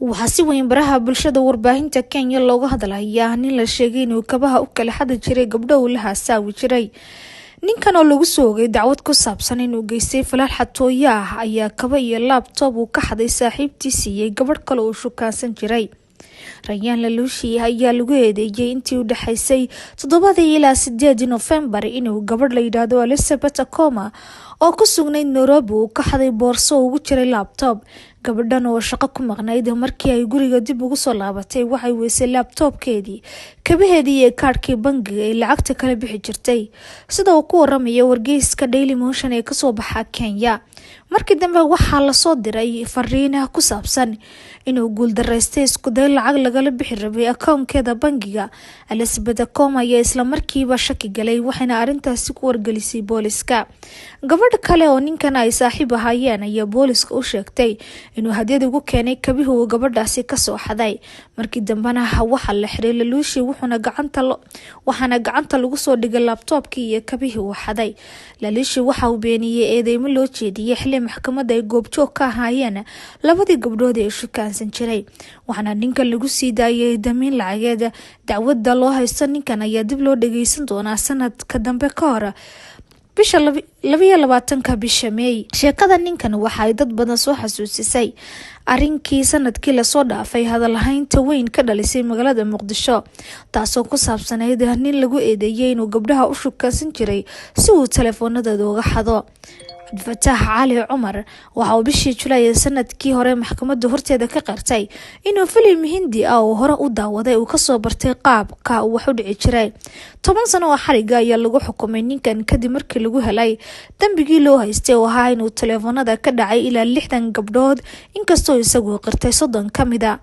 waxaa si weyn baraha bulshada warbaahinta Kenya looga hadlayaa nin la sheegay inuu kabaha u kala xadi jiray gabdho uu la haasawi jiray. Ninkan oo lagu soogay dacwad ku saabsan inuu geystay falal xatooyo ah ayaa kaba iyo laptop uu ka xaday saaxiibtiisii iyo gabadh kale oo shukaansan jiray. Rayaan Lelushi ayaa lagu eedeeyay intii u dhaxaysay 7 ilaa 8 November inuu gabadh la yiraahdo Elizabeth Akoma oo ku sugnayd Nairobi uu ka xaday boorso ugu jiray laptop. Gabadhan oo shaqo ku maqnayd markii ay guriga dib ugu soo laabatay waxay weysay laptopkeedii, kabaheedii iyo kaarkii bangiga ay lacagta kala bixi jirtay. Sida uu ku waramaya wargeyska Daily Motion ee ka soo baxa Kenya. Markii dambe waxaa la soo diray fariin ku saabsan inuu guuldareystay isku day lacag lagala bixi rabay akoonkeeda bangiga. Elizabeth Akoma ayaa isla markiiba shaki galay waxayna arrintaasi ku wargelisay booliska. Gabadh kale oo ninkan ay saaxiib ahaayeen ayaa booliska u sheegtay inuu hadiyad ugu keenay kabihii uu gabadhaasi ka soo xaday. Markii dambena waxa la xiray Lelushi waxaana gacanta lagu soo dhigay laptopkii iyo kabihii uu xaday. Lelushi waxa uu beeniyay eedeymo loo jeediyay xilli maxkamadda ay goobjoog ka ahaayeen labadii gabdhood ee shukaansan jiray. Waxaana ninkan lagu sii daayay damiin lacageed. Dacwadda loo haysto ninkan ayaa dib loo dhageysan doonaa sanadka dambe ka hor bisha 22 bisha May. Sheekada ninkan waxa ay dad badan soo xasuusisay arrinkii sanadkii la soo dhaafay hadalhaynta weyn ka dhalisay magaalada Muqdisho, taasoo ku saabsanayd nin lagu eedeeyay inuu gabdhaha u shukaansan jiray si uu telefoonadooda uga xado. Fataax Cali Cumar waxa uu bishii July sanadkii hore maxkamadda horteeda ka qirtay inuu filim Hindi ah oo hore u daawaday uu ka soo bartay qaabka uu wax u dhici jiray. 10 sano oo xariga ayaa lagu xukumay ninkan kadib markii lagu helay dambigii loo haystay oo ahaa inuu telefoonada ka dhacay ilaa 60 gabdhood inkastoo isagu qirtay 30 ka mid ah.